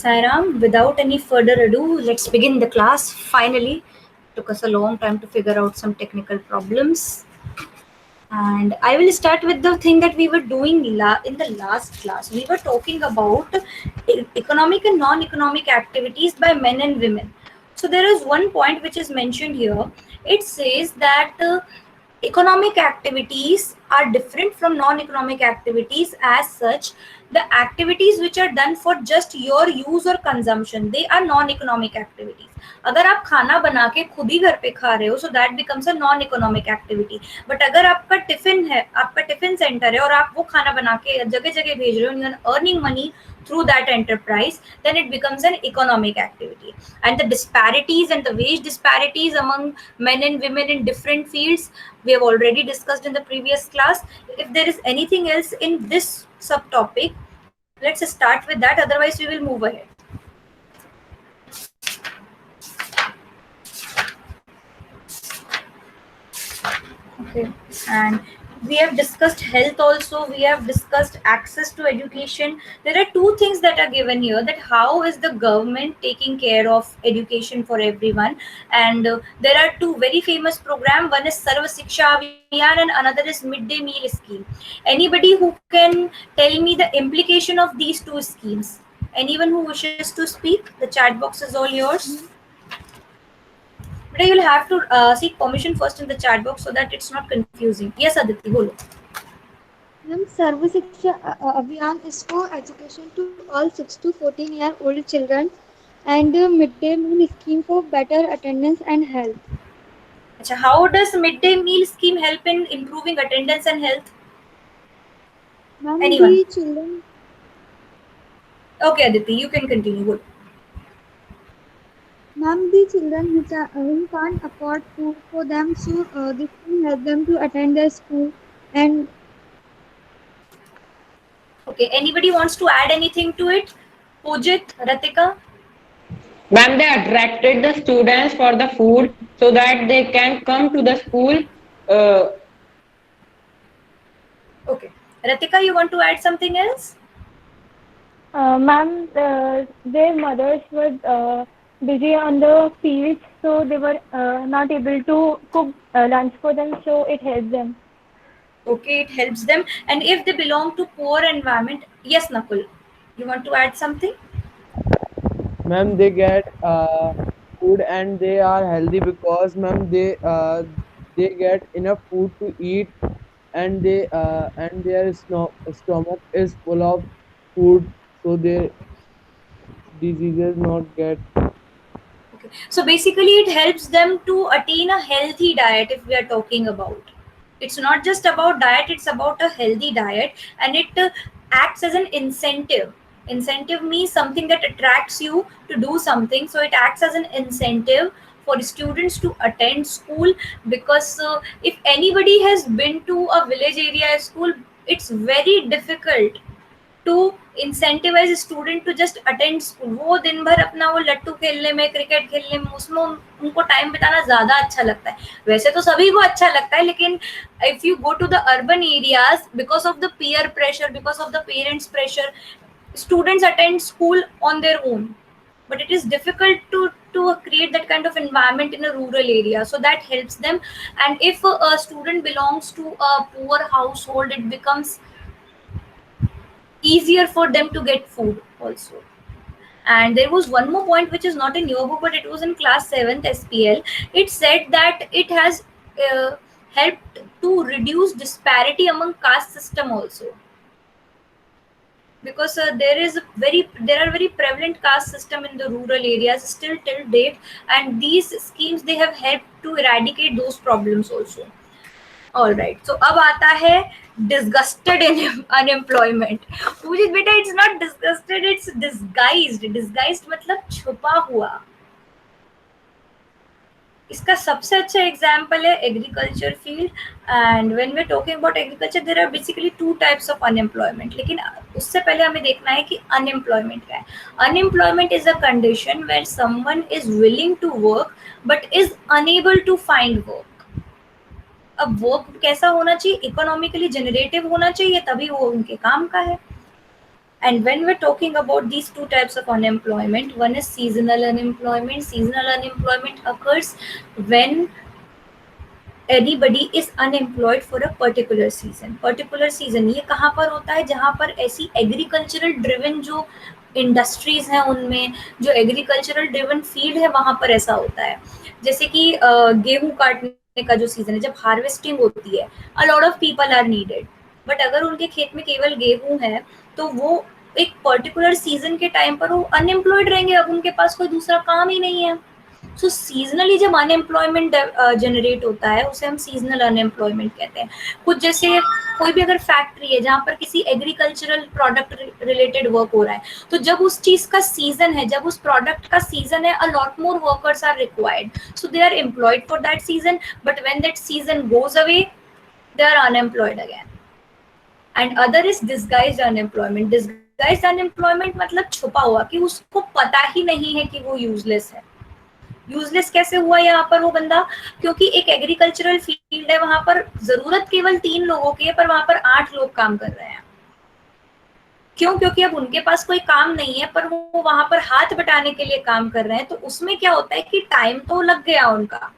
Sairam, without any further ado, let's begin the class. Finally, took us a long time to figure out some technical problems. And I will start with the thing that we were doing in the last class. We were talking about economic and non-economic activities by men and women. So there is one point which is mentioned here. It says that economic activities are different from non-economic activities. As such, the activities which are done for just your use or consumption, they are non-economic activities. अगर आप खाना बना के खुद ही घर पे खा रहे हो, so that becomes a non-economic activity. But अगर आपका टिफिन है, आपका टिफिन सेंटर है और आप वो खाना बना के जगह जगह भेज रहे हो, you are earning money through that enterprise, then it becomes an economic activity. And the disparities and the wage disparities among men and women in different fields, we have already discussed in the previous class. If there is anything else in this subtopic, let's start with that, otherwise we will move ahead. Okay, and we have discussed health also, we have discussed access to education. There are two things that are given here, that how is the government taking care of education for everyone. And there are two very famous programs. One is Sarva Shiksha Abhiyan and another is Midday Meal Scheme. Anybody who can tell me the implication of these two schemes? Anyone who wishes to speak? The chat box is all yours. But you'll have to seek permission first in the chat box so that it's not confusing. Yes, Aditi, bolo. Ma'am, Sarva Shiksha Abhiyan is for education to all 6 to 14-year-old children, and midday meal scheme for better attendance and health. Achha, how does midday meal scheme help in improving attendance and health? Ma'am, Anyone? the children, Okay, Aditi, you can continue. Bolo. ma'am, the children who can't afford food for them, so this can help them to attend their school. And Okay, anybody wants to add anything to it? Pujit, Ratika? Ma'am, they attracted the students for the food so that they can come to the school. Uh, Okay. Ratika, you want to add something else? Ma'am, their mothers were busy on the fields, so they were not able to cook lunch for them, so it helped them. Okay, it helps them. And if they belong to poor environment, yes, Nakul, you want to add something? Ma'am, they get food and they are healthy because ma'am they get enough food to eat, and their stomach is full of food, so their diseases not get. Okay. So basically, it helps them to attain a healthy diet. If we are talking about, it's not just about diet; it's about a healthy diet, and it acts as an incentive. Incentive means something that attracts you to do something. So it acts as an incentive for students to attend school, because if anybody has been to a village area school, it's very difficult to incentivize student to just attend school. वो दिन भर अपना वो लट्टू खेलने में, cricket खेलने में, उसमें उनको टाइम बिताना ज्यादा अच्छा लगता है. वैसे तो सभी को अच्छा लगता है, लेकिन if you go to the urban areas, because of the peer pressure, because of the parents pressure, students attend school on their own, but it is difficult to create that kind of environment in a rural area, so that helps them. And if a student belongs to a poor household, it becomes easier for them to get food also. And there was one more point which is not in your book, but it was in class 7th SPL. It said that it has helped to reduce disparity among caste system also, because there are very prevalent caste system in the rural areas still till date, and these schemes, they have helped to eradicate those problems also. All right, so अब आता है disgusted unemployment. Pujit बेटा, it's not disgusted, it's disguised. Disguised मतलब छुपा हुआ. इसका सबसे अच्छा एग्जाम्पल है agriculture field. And when we are talking about agriculture, there are basically two types of unemployment. लेकिन उससे पहले हमें देखना है कि अनएम्प्लॉयमेंट क्या है. Unemployment is a condition where someone is willing to work but is unable to find work. अब वर्क कैसा होना चाहिए? इकोनॉमिकली जनरेटिव होना चाहिए, तभी वो उनके काम का है. And when we're talking about these two types of unemployment, one is seasonal unemployment. Seasonal unemployment occurs when anybody is unemployed for a particular season. Particular season ये कहाँ पर होता है, जहाँ पर ऐसी एग्रीकल्चरल ड्रिवन जो इंडस्ट्रीज हैं, उनमें जो एग्रीकल्चरल ड्रिवन फील्ड है, वहां पर ऐसा होता है. जैसे कि गेहूं काटने का जो सीजन है, जब हार्वेस्टिंग होती है, a lot of people are needed. But अगर उनके खेत में केवल गेहूं है, तो वो एक पर्टिकुलर सीजन के टाइम पर वो अनएम्प्लॉयड रहेंगे. अब उनके पास कोई दूसरा काम ही नहीं है. सो सीजनली जब अनएम्प्लॉयमेंट जनरेट होता है, उसे हम सीजनल अनएम्प्लॉयमेंट कहते हैं. कुछ जैसे कोई भी अगर फैक्ट्री है जहाँ पर किसी एग्रीकल्चरल प्रोडक्ट रिलेटेड वर्क हो रहा है, तो जब उस चीज का सीजन है, जब उस प्रोडक्ट का सीजन है, a lot more workers are required, so they are employed for that season. But when that season goes away, they are unemployed again. And other is disguised unemployment. Disguised unemployment मतलब छुपा हुआ, कि उसको पता ही नहीं है कि वो यूजलेस है. यूजलेस कैसे हुआ यहाँ पर वो बंदा, क्योंकि एक एग्रीकल्चरल फील्ड है, वहां पर जरूरत केवल 3 लोगों की है, पर वहां पर 8 लोग काम कर रहे हैं. क्यों? क्योंकि अब उनके पास कोई काम नहीं है, पर वो वहां पर हाथ बटाने के लिए काम कर रहे हैं. तो उसमें क्या होता है कि टाइम तो लग गया उनका,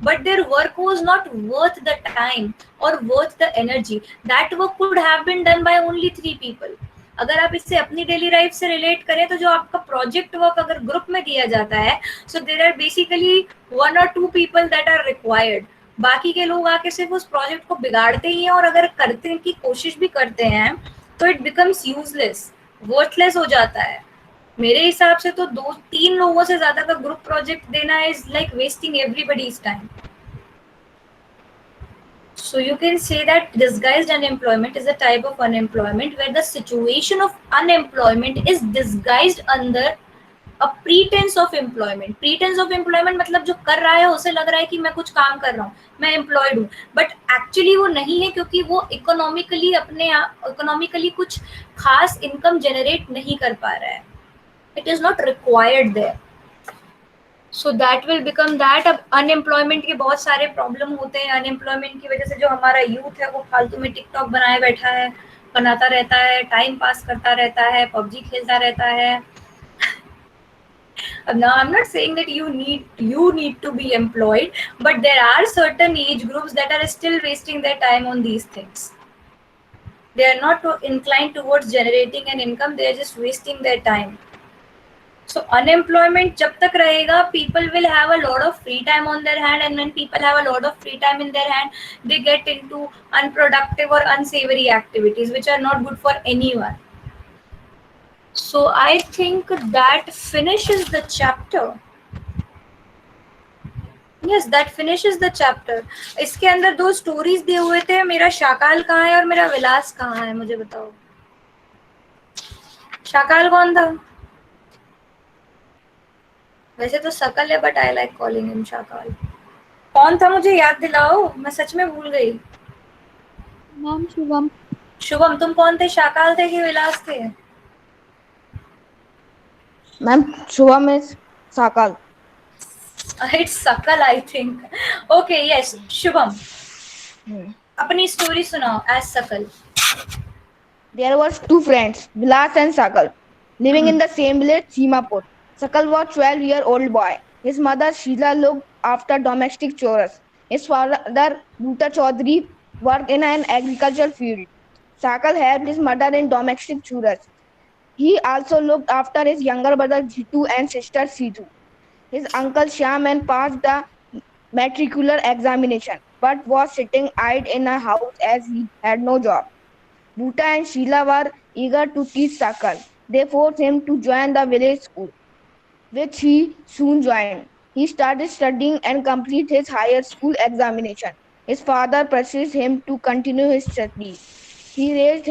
but their work was not worth the time or worth the energy. That work could have been done by only 3 people. अगर आप इससे अपनी डेली लाइफ से रिलेट करें, तो जो आपका प्रोजेक्ट वर्क अगर ग्रुप में दिया जाता है, so there are basically 1 or 2 people that are required. बाकी के लोग आके सिर्फ उस प्रोजेक्ट को बिगाड़ते ही हैं, और अगर करने की कोशिश भी करते हैं, तो इट बिकम्स यूजलेस, वर्थलेस हो जाता है. मेरे हिसाब से तो 2-3 लोगों से ज्यादा का ग्रुप प्रोजेक्ट देना is like wasting everybody's time. So you can say that disguised unemployment is a type of unemployment where the situation of unemployment is disguised under a pretense of employment. Pretense of employment मतलब जो कर रहा है उसे लग रहा है कि मैं कुछ काम कर रहा हूँ, मैं एम्प्लॉयड हूँ, बट एक्चुअली वो नहीं है, क्योंकि वो इकोनॉमिकली कुछ खास इनकम जनरेट नहीं कर पा रहा है. It is not required there. So that will become that. अब अनएम्प्लॉयमेंट के बहुत सारे प्रॉब्लम होते हैं. अनएम्प्लॉयमेंट की वजह से जो हमारा यूथ है, वो फालतू में टिकटॉक बनाए बैठा है, बनाता रहता है, टाइम पास करता रहता है, पबजी खेलता रहता है. Now I'm not saying that you need to be employed, but there are certain age groups that are still wasting their time on these things. They are not inclined towards generating an income, they are just wasting their time. So unemployment जब तक रहेगा, people will have a lot of free time on their hand, and when people have a lot of free time in their hand, they get into unproductive or unsavory activities which are not good for anyone. So I think that finishes the chapter. Yes, that finishes the chapter. इसके अंदर 2 stories दिए हुए थे. मेरा शाकाल कहाँ है और मेरा विलास कहाँ है, मुझे बताओ. शाकाल कौन था? वैसे तो सकल है, but I like calling him Shakal. कौन था, मुझे याद दिलाओ, मैं सच में भूल गई. मैम शुभम. शुभम, तुम कौन थे, शाकाल थे कि विलास थे? Ma'am Shubham is Sakala. It's सकल, I think. Okay, yes, Shubham, अपनी स्टोरी सुनाओ एज सकल. There were 2 friends, Vilas and Sakal, living in the same village, Seemapur. Sakal was 12-year-old boy. His mother Sheila looked after domestic chores. His father Bhuta Chaudhary worked in an agricultural field. Sakal helped his mother in domestic chores. He also looked after his younger brother Jitu and sister Sidhu. His uncle Shyam and passed the matricular examination, but was sitting idle in a house as he had no job. Bhuta and Sheila were eager to teach Sakal. They forced him to join the village school, which he soon joined. He started studying and completed his higher school examination. His father pressed him to continue his studies. He raised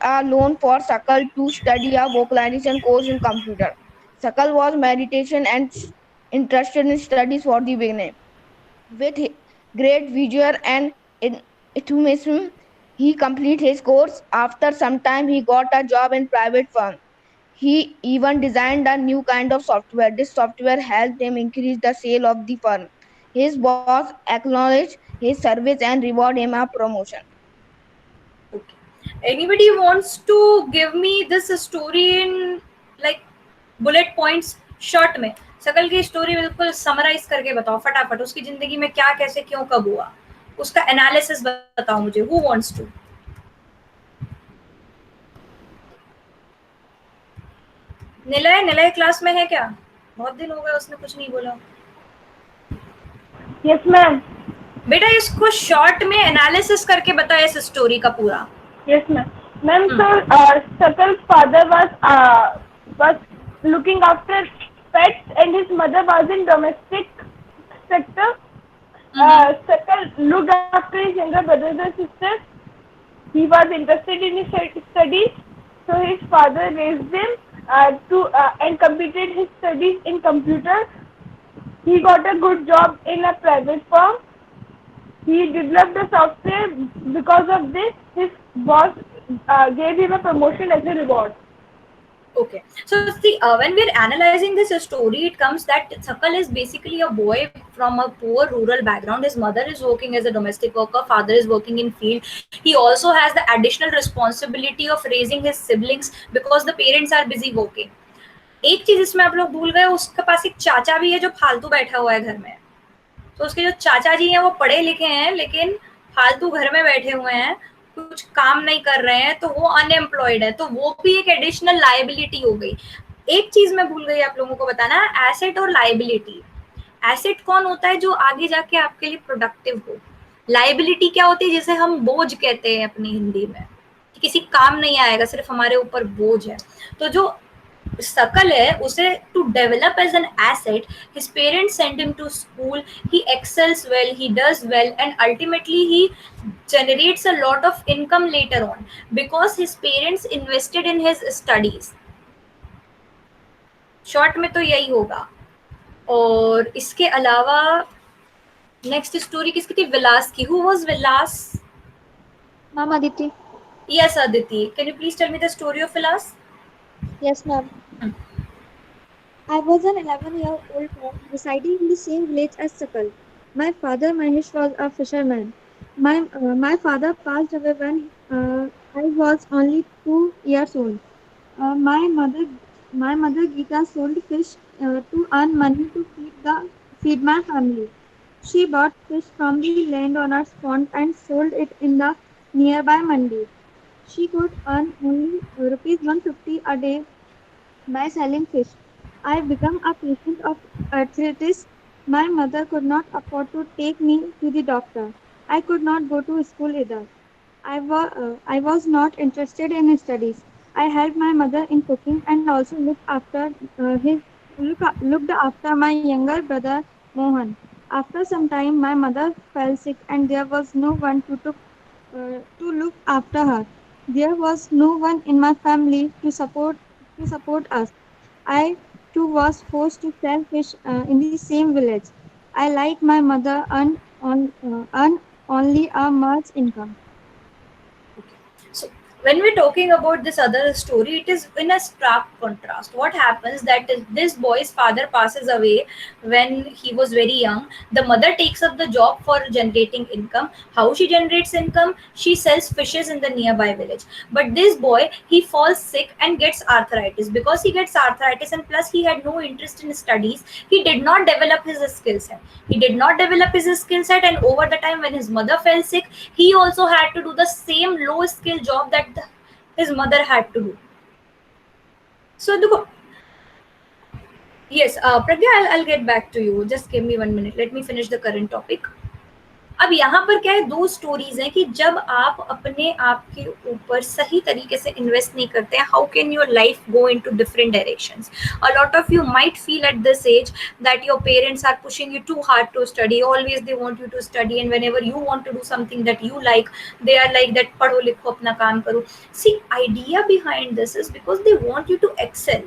a loan for Sakal to study a vocalization course in computer. Sakal was meditation and interested in studies for the beginning. With great vigor and enthusiasm, he completed his course. After some time, he got a job in private firm. He even designed a new kind of software. This software helped him increase the sale of the firm. His boss acknowledged his service and rewarded him a promotion. Okay. Anybody wants to give me this story in like bullet points short में? सकल की story बिल्कुल summarise करके बताओ फटाफट, उसकी जिंदगी में क्या कैसे क्यों कब हुआ, उसका एनालिसिस बताओ मुझे. Who wants to? Nilay, Nilay class में है क्या? बहुत दिन हो गए उसने कुछ नहीं बोला. Yes ma'am. बेटा इसको शॉर्ट में एनालिसिस करके बता इस स्टोरी का पूरा. Yes, ma'am. Ma'am, so Sakal's father was looking after pets, and his mother was in domestic sector. Sakal looked after his younger brothers and sisters. He was interested in his studies, so his father raised him and completed his studies in computer. He got a good job in a private firm. He developed the software. Because of this, his boss gave him a promotion as a reward. Okay, so see, when we're analyzing this story, it comes that Sakal is basically a boy from a poor rural background. His mother is working as a domestic worker, father is working in field. He also has the additional responsibility of raising his siblings because the parents are busy working. एक चीज इसमें आप लोग भूल गए, उसके पास एक चाचा भी है जो फालतू बैठा हुआ है घर में. तो उसके जो चाचा जी हैं वो पढ़े लिखे हैं लेकिन फालतू घर में बैठे हुए हैं, कुछ काम नहीं कर रहे हैं, तो वो अनएम्प्लॉयड है. तो वो भी एक एडिशनल लायबिलिटी हो गई. एक चीज मैं भूल गई आप लोगों को बताना, एसेट और लायबिलिटी. एसेट कौन होता है? जो आगे जाके आपके लिए प्रोडक्टिव हो. लायबिलिटी क्या होती है? जिसे हम बोझ कहते हैं अपनी हिंदी में, कि किसी काम नहीं आएगा, सिर्फ हमारे ऊपर बोझ है. तो जो Sakal है, उसे to develop as an asset, his parents send him to school, he excels well, he does well, and ultimately he generates a lot of income later on because his parents invested in his studies. Short में तो यही होगा. और इसके अलावा next story किसकी थी? विलास की. Who was Vilas? Ma'am Aditi. Yes, Aditi. Can you please tell me the story of Vilas? Yes, ma'am. I was an 11-year-old boy residing in the same village as Sakal. My father Manish was a fisherman. My father passed away when I was only 2 years old. My mother Geeta sold fish to earn money to feed my family. She bought fish from the landowner's pond and sold it in the nearby mandi. She could earn only rupees 150 a day by selling fish. I became a patient of arthritis. My mother could not afford to take me to the doctor. I could not go to school either. I was not interested in studies. I helped my mother in cooking and also looked after my younger brother Mohan. After some time, my mother fell sick and there was no one to look after her. There was no one in my family to support us. I too was forced to sell fish in the same village. I, like my mother, earn only a month's income. So when we're talking about this other story, it is in a stark contrast. What happens that this boy's father passes away when he was very young. The mother takes up the job for generating income. How she generates income? She sells fishes in the nearby village. But this boy, he falls sick and gets arthritis. Because he gets arthritis and plus he had no interest in studies, he did not develop his skill set. And over the time when his mother fell sick, he also had to do the same low skill job that his mother had to do. So yes, Pragya, I'll get back to you. Just give me 1 minute. Let me finish the current topic. अब यहाँ पर क्या है, दो stories हैं कि जब आप अपने आप के ऊपर सही तरीके से इन्वेस्ट नहीं करते हैं, how can your life go into different directions. A lot of you might feel at this age that your parents are pushing you too hard to study. Always they want you to study and whenever you want to do something that you like, they are like that पढ़ो लिखो अपना काम करो. See, idea behind this is because they want you to excel.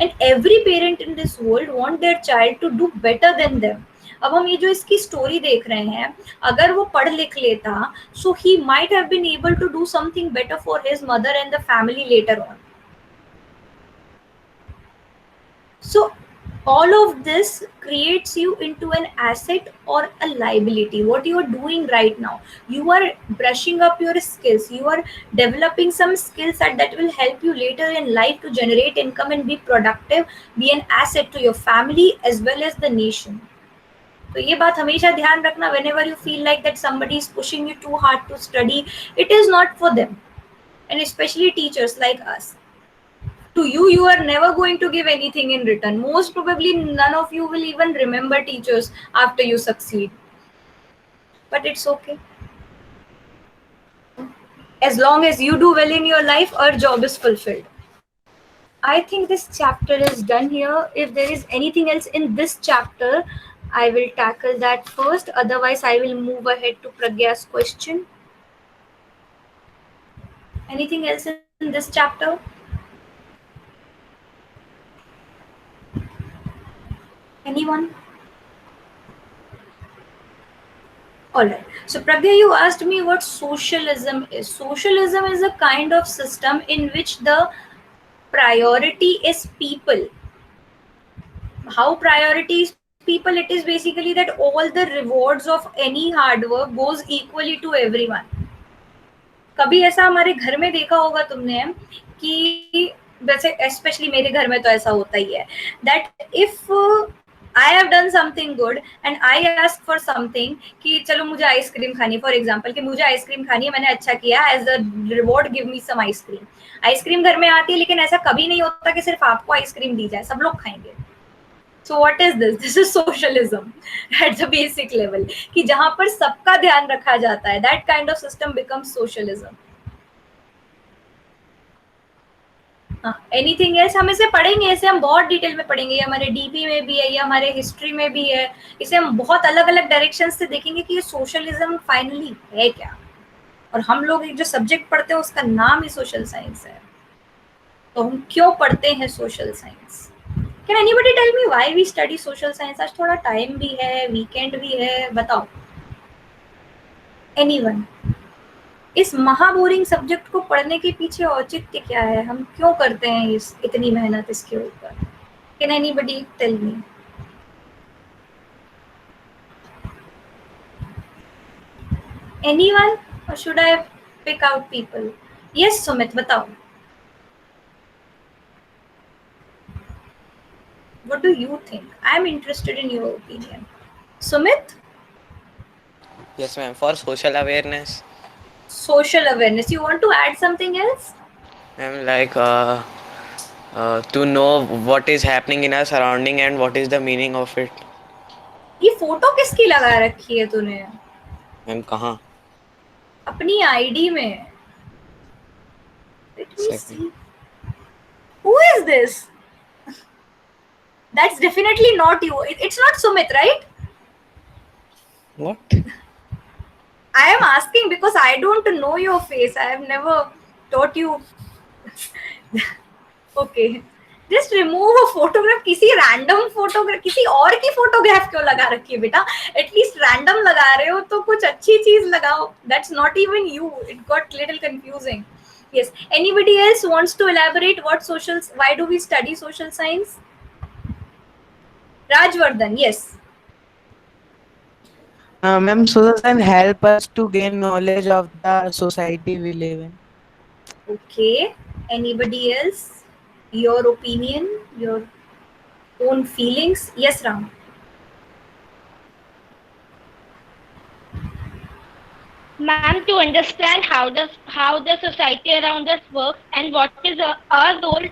And every parent in this world want their child to do better than them. अब हम ये जो इसकी स्टोरी देख रहे हैं, अगर वो पढ़ लिख लेता, so he might have been able to do something better for his mother and the family later on. So all of this creates you into an asset or a liability. What you are doing right now, you are brushing up your skills, you are developing some skills that will help you later in life to generate income and be productive, be an asset to your family as well as the nation. तो ये बात हमेशा ध्यान रखना, whenever you feel like that somebody is pushing you too hard to study, it is not for them. And especially teachers like us, to you are never going to give anything in return. Most probably none of you will even remember teachers after you succeed, but it's okay. As long as you do well in your life, our job is fulfilled. I think this chapter is done here. If there is anything else in this chapter, I will tackle that first, otherwise I will move ahead to Pragya's question. Anything else in this chapter? Anyone? All right. So Pragya, you asked me what socialism is. Socialism is a kind of system in which the priority is people. How priority is people? It is basically that all the rewards of any hard work goes equally to everyone. कभी ऐसा हमारे घर में देखा होगा तुमने कि वैसे स्पेशली मेरे घर में तो ऐसा होता ही है that if I have done something good and I ask for something कि चलो मुझे आइसक्रीम खानी, फॉर एग्जाम्पल कि मुझे आइसक्रीम खानी है, मैंने अच्छा किया, as a reward give me some ice cream. Ice cream घर में आती है, लेकिन ऐसा कभी नहीं होता कि सिर्फ आपको आइसक्रीम दी जाए, सब लोग खाएंगे. So what is this? This is socialism at the basic level. कि जहां पर सबका ध्यान रखा जाता है, that kind of system becomes socialism. Anything else? हम इसे पढ़ेंगे, इसे हम बहुत डिटेल में पढ़ेंगे. ये हमारे डीपी में भी है, ये हमारे हिस्ट्री में भी है. इसे हम बहुत अलग अलग डायरेक्शन से देखेंगे कि ये सोशलिज्म फाइनली है क्या. और हम लोग एक जो सब्जेक्ट पढ़ते हैं उसका नाम ही सोशल साइंस है. तो हम क्यों पढ़ते हैं social science? Can anybody tell me why we study social science? आज थोड़ा टाइम भी है, वीकेंड भी है, बताओ. एनीवन? इस महाबोरिंग सब्जेक्ट को पढ़ने के पीछे औचित्य क्या है? हम क्यों करते हैं इतनी मेहनत इसके ऊपर? Can anybody tell me? Anyone or should I pick out people? Yes Sumit, बताओ. What do you think? I am interested in your opinion. Sumit? Yes, ma'am. For social awareness. Social awareness. You want to add something else? Ma'am, like to know what is happening in our surrounding and what is the meaning of it. ये photo किसकी लगा रखी है तूने? Ma'am कहाँ? अपनी ID में. Let me see. Who is this? That's definitely not you. It's not Sumit, right? What? I am asking because I don't know your face. I have never taught you. Okay. Just remove a photograph. किसी random photograph, किसी और की photograph क्यों लगा रखी है बेटा? At least random लगा रहे हो तो कुछ अच्छी चीज लगाओ. That's not even you. It got little confusing. Yes. Anybody else wants to elaborate why do we study social science? Rajvardhan, yes. Ma'am, social science help us to gain knowledge of the society we live in. Okay. Anybody else? Your opinion, your own feelings? Yes, Ram. Ma'am, to understand how the society around us works and what is our role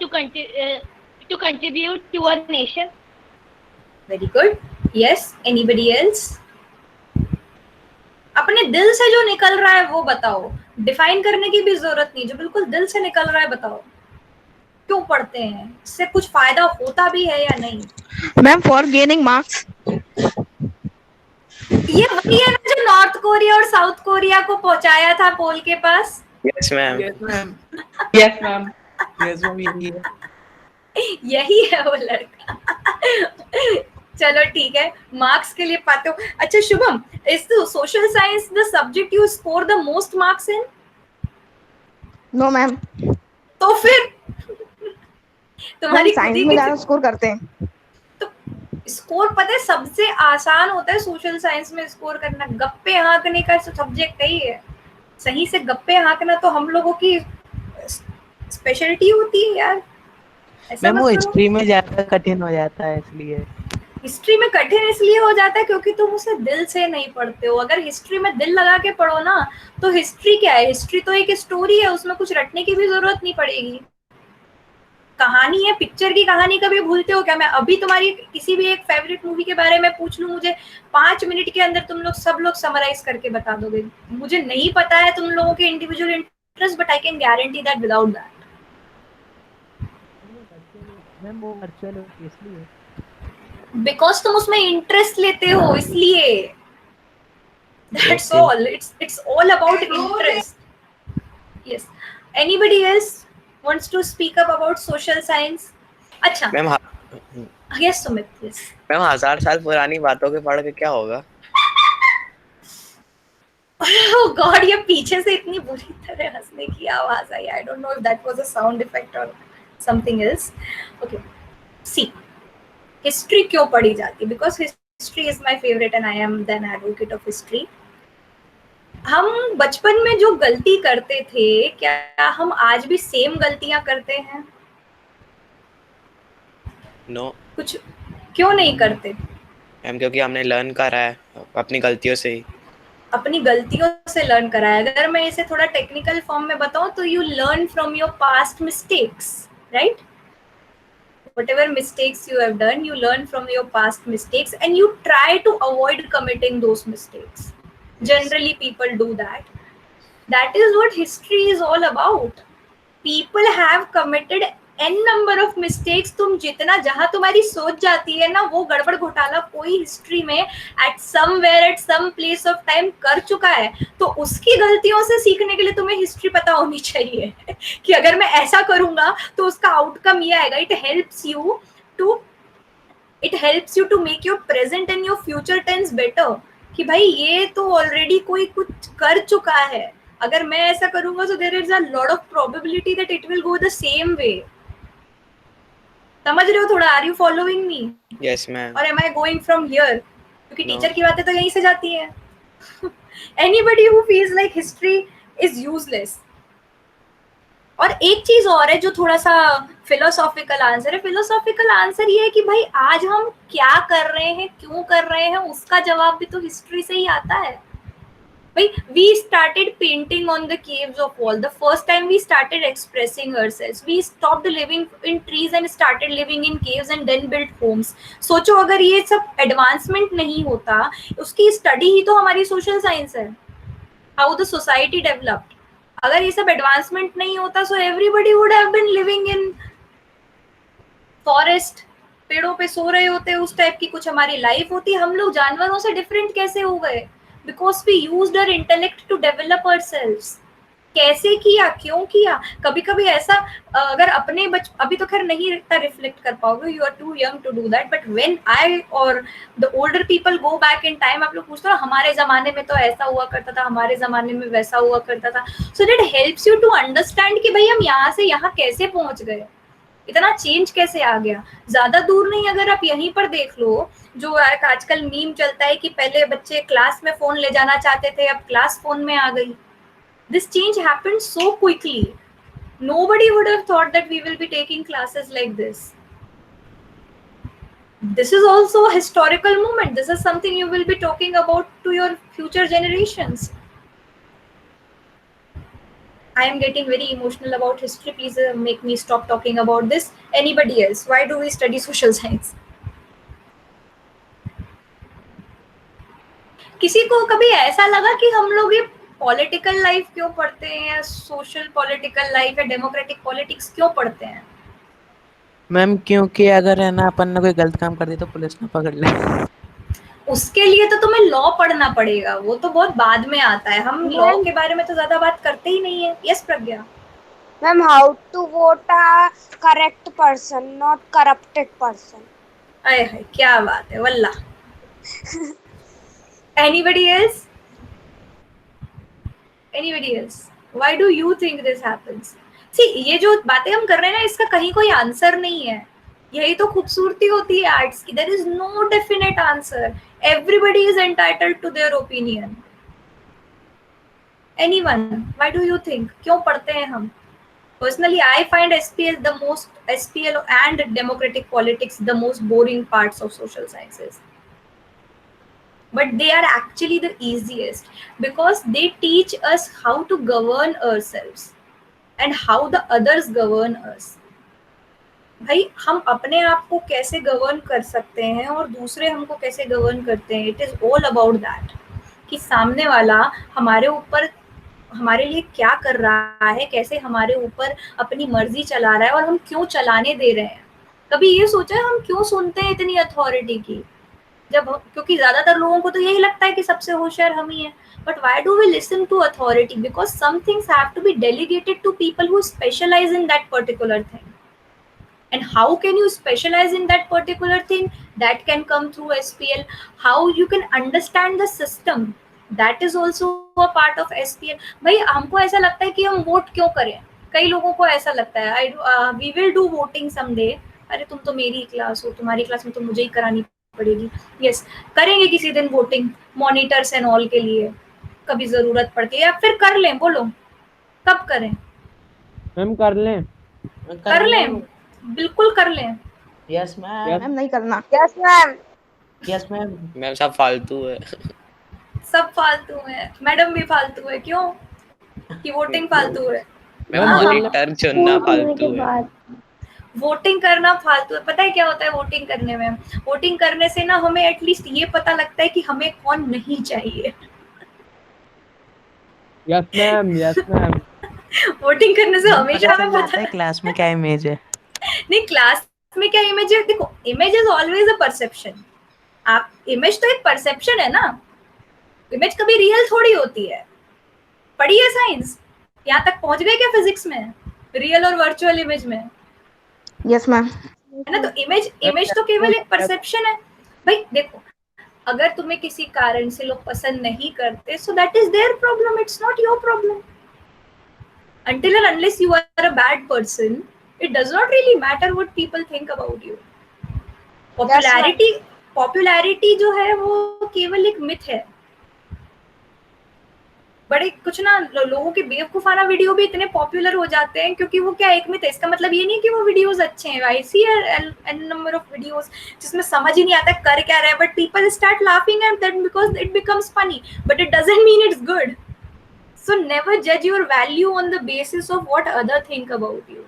to contribute to our nation. Very good. Yes. Anybody else? अपने दिल से जो निकल रहा है वो बताओ. Define करने की भी जरूरत नहीं, जो बिल्कुल दिल से निकल रहा है बताओ. क्यों पढ़ते हैं? इससे कुछ फायदा होता भी है या नहीं? Ma'am for gaining marks. ये वही है ना जो नॉर्थ कोरिया और साउथ कोरिया को पहुंचाया था पोल के पास. Yes, ma'am. Yes, ma'am. Yes, ma'am. Yes, ma'am. यही है वो लड़का. चलो ठीक है, मार्क्स के लिए पाते हो. अच्छा Shubham, is the social science the subject you score the most marks in? No ma'am. तो फिर तुम्हारी साइंस में ज्यादा स्कोर करते हैं. स्कोर पता है सबसे आसान होता है सोशल साइंस में स्कोर करना, गप्पे हाँकने का सब्जेक्ट है ये। सही से गप्पे हाँकना तो हम लोगों की स्पेशलिटी होती है यार, ऐसा मैम मत वो करो। हिस्ट्री में ज्यादा कठिन हो जाता है इसलिए। हिस्ट्री में कठिन इसलिए हो जाता है क्योंकि तुम उसे दिल से नहीं पढ़ते हो। अगर हिस्ट्री में दिल लगा के पढ़ो ना, तो हिस्ट्री क्या है, हिस्ट्री तो एक स्टोरी है, उसमें कुछ रटने की भी जरूरत नहीं पड़ेगी। कहानी है, पिक्चर की कहानी कभी भूलते हो क्या? मैं अभी तुम्हारी किसी भी एक फेवरेट मूवी के बारे में पूछ लूं, मुझे 5 मिनट के अंदर तुम लोग सब लोग समराइज करके बता दोगे। मुझे नहीं पता है तुम लोगों के individual interest, but I can guarantee that without that. Ma'am वो वर्चुअल होती है इसलिए। बिकॉज तुम उसमें इंटरेस्ट लेते हो इसलिए। That's Okay. all. It's all about interest. Yes. Anybody else wants to speak up about social science? अच्छा, ma'am yes Sumit, yes. Ma'am 1000 साल पुरानी बातों के पढ़ के क्या होगा? Oh God, ये पीछे से इतनी बुरी तरह हंसने की आवाज आई. I don't know if that was a sound effect or something else. Okay. See, history क्यों पढ़ी जाती है? Because history is my favorite and I am an advocate of history. हम बचपन में जो गलती करते थे, क्या हम आज भी सेम गलतियां करते हैं? नो कुछ क्यों नहीं करते? मैम, क्योंकि हमने लर्न करा है अपनी गलतियों से ही। अपनी गलतियों से लर्न करा है। अगर मैं इसे थोड़ा टेक्निकल फॉर्म में बताऊं तो you learn from your past mistakes, right? Whatever mistakes you have done, you learn from your past mistakes and you try to avoid committing those mistakes. Generally people do that. That is what history is all about. People have committed n number of mistakes. तुम जितना जहां तुम्हारी सोच जाती है ना, वो गड़बड़ घोटाला कोई हिस्ट्री में at somewhere at some place of time कर चुका है। तो उसकी गलतियों से सीखने के लिए तुम्हें हिस्ट्री पता होनी चाहिए कि अगर मैं ऐसा करूंगा तो उसका आउटकम ये आएगा। It helps you to make your present and your future tense better, कि भाई ये तो ऑलरेडी कोई कुछ कर चुका है, अगर मैं ऐसा करूंगा तो there is a lot of probability that it will go the same way. समझ रहे हो थोड़ा? Are you following me? Yes ma'am. और am I going from here? क्योंकि No. टीचर की बातें तो यहीं से जाती हैं। Anybody who feels like history is useless. और एक चीज और है जो थोड़ा सा फिलोसॉफिकल आंसर है। फिलोसॉफिकल आंसर ये है कि भाई आज हम क्या कर रहे हैं, क्यों कर रहे हैं, उसका जवाब भी तो हिस्ट्री से ही आता है। भाई, we started painting on the caves of wall. The first time we started expressing ourselves, we stopped living in trees and started living in caves and then built homes. सोचो अगर ये सब एडवांसमेंट नहीं होता, उसकी स्टडी ही तो हमारी social science है, how the society developed. अगर ये सब एडवांसमेंट नहीं होता, so everybody would have been living in forest, पेड़ों पे सो रहे होते, उस टाइप की कुछ हमारी लाइफ होती। हम लोग जानवरों से डिफरेंट कैसे हो गए? Because we used our intellect to develop ourselves. कैसे किया, क्यों किया? कभी कभी ऐसा अगर अपने अभी तो खैर नहीं इतना रिफ्लेक्ट कर पाओगे, you are too young to do that, but when I or the older people go back in time, आप लोग पूछते हो हमारे जमाने में तो ऐसा हुआ करता था, हमारे जमाने में वैसा हुआ करता था। So that helps you to understand कि भाई हम यहाँ से यहाँ कैसे पहुंच गए, इतना चेंज कैसे आ गया। ज्यादा दूर नहीं, अगर आप यहीं पर देख लो, जो आजकल मीम चलता है कि पहले बच्चे क्लास में फोन ले जाना चाहते थे, अब क्लास फोन में आ गई। This change happened so quickly, nobody would have thought that we will be taking classes like this. This is also a historical moment. This is something you will be talking about to your future generations. I am getting very emotional about history. Please make me stop talking about this. Anybody else? Why do we study social science? किसी को कभी ऐसा लगा कि हम लोग ये political life क्यों पढ़ते हैं, या सोशल पॉलिटिकल लाइफ या डेमोक्रेटिक पॉलिटिक्स क्यों पढ़ते हैं? मैम क्योंकि अगर है ना अपन ने कोई गलत काम कर दिया तो पुलिस ना पकड़ ले। उसके लिए तो तुम्हें लॉ पढ़ना पड़ेगा, वो तो बहुत बाद में आता है। हम लॉ के बारे में तो ज्यादा बात करते ही नहीं है। Yes Pragya. Ma'am, how to vote a correct person, not corrupted person. अरे हाय, क्या बात है, वल्ला। Anybody else? Anybody else? Why do you think this happens? See, ये जो बातें हम कर रहे हैं ना, इसका कहीं कोई आंसर नहीं है। यही तो खूबसूरती होती है आर्ट्स की. There is no definite answer. Everybody is entitled to their opinion. Anyone, why do you think क्यों पढ़ते हैं हम? Personally, I find SPL and democratic politics the most boring parts of social sciences. But they are actually the easiest because they teach us how to govern ourselves and how the others govern us. भाई हम अपने आप को कैसे govern कर सकते हैं और दूसरे हमको कैसे गवर्न करते हैं. It is all about that कि सामने वाला हमारे ऊपर हमारे लिए क्या कर रहा है, कैसे हमारे ऊपर अपनी मर्जी चला रहा है और हम क्यों चलाने दे रहे हैं. कभी ये सोचा है हम क्यों सुनते हैं इतनी अथॉरिटी की? क्योंकि ज्यादातर लोगों को तो यही लगता है कि सबसे होशियार हम ही हैं. But why do we listen to authority? Because some things have to be delegated to people who specialize in that particular thing. And how can you specialize in that particular thing? That can come through SPL. How you can understand the system? That is also a part of SPL. भाई हमको ऐसा लगता है कि हम vote क्यों करें. कई लोगों को ऐसा लगता है we will do voting someday. अरे तुम तो मेरी क्लास हो, तुम्हारी क्लास में तो मुझे ही करानी पड़ेगी. Yes, करेंगे किसी दिन वोटिंग मॉनिटर्स एंड ऑल के लिए कभी जरूरत पड़ती है, या फिर कर लें. बोलो कब करें? मैम कर लें. कर लें, बिल्कुल कर लें. Yes ma'am. मैम नहीं करना. Yes ma'am. Yes ma'am. Ma'am सब फालतू है. सब फालतू है. मैडम भी फालतू है. क्यों? कि वोटिंग फालतू है. मैम मॉनिटर चुनना फालतू है. वोटिंग करना फालतू है. पता है क्या होता है वोटिंग करने में? वोटिंग करने से ना हमें एटलीस्ट ये पता लगता है कि हमें कौन नहीं चाहिए. Yes ma'am. Yes ma'am. Voting करने से हमेशा हमें पता है क्लास में क्या इमेज है. नहीं, क्लास में क्या इमेज है? देखो, image is always a perception. आप इमेज तो एक परसेप्शन है ना. इमेज कभी रियल थोड़ी होती है. पढ़ी है साइंस? यहाँ तक पहुंच गए क्या फिजिक्स में? रियल और वर्चुअल इमेज में. Yes ma'am. है ना. तो इमेज तो केवल एक परसेप्शन है. भाई देखो, अगर तुम्हें किसी कारण से लोग पसंद नहीं करते, so that is their problem. It's not your problem. Until and unless you are a bad person, it does not really matter what people think about you. Popularity जो है वो केवल एक मिथ है. बड़े कुछ ना लोगों के बेवकूफाना वीडियो भी इतने पॉपुलर हो जाते हैं क्योंकि वो क्या एक मिथ है. इसका मतलब ये नहीं कि वो वीडियोस अच्छे हैं. I see an number of videos जिसमें समझ ही नहीं आता कर क्या रहा है, but people start laughing at that because it becomes funny, but it doesn't mean it's good. So never judge your value on the basis of what other think about you.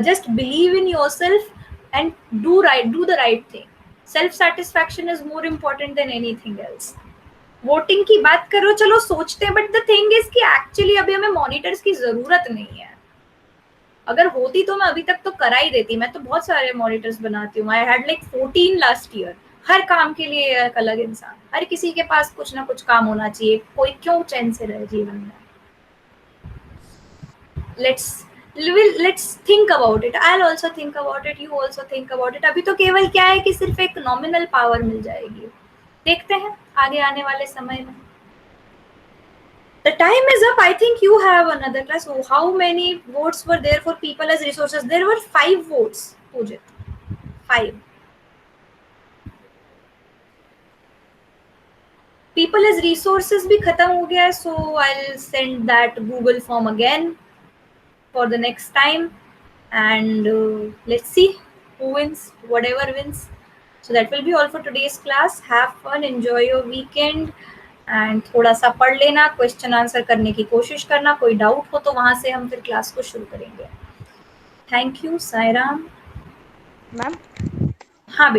Just believe in yourself and do the right thing. Self satisfaction is more important than anything else. Voting की बात करो, चलो सोचते हैं, but the thing is कि actually अभी हमें monitors की जरूरत नहीं है. अगर होती तो मैं अभी तक तो करा ही देती. मैं तो बहुत सारे मॉनिटर्स बनाती हूँ. I had like 14 last year. हर काम के लिए एक अलग इंसान. हर किसी के पास कुछ ना कुछ काम होना चाहिए. कोई क्यों चैन से रहे जीवन में? Let's think about it. I will also think about it. You also think about it. अभी तो केवल क्या है कि सिर्फ एक नॉमिनल पावर मिल जाएगी. देखते हैं आगे आने वाले समय में. The time is up. I think you have another class. So how many votes were there for people as resources? There were 5 votes, Pujit. 5. People as resources भी खत्म हो गया है, so I'll send that Google form again for the next time, and let's see who wins, whatever wins. So that will be all for today's class. Have fun, enjoy your weekend, and थोड़ा सा पढ़ लेना, question answer करने की कोशिश करना. कोई doubt हो तो वहां से हम फिर क्लास को शुरू करेंगे. Thank you. साईराम. मैम. हाँ बेटा.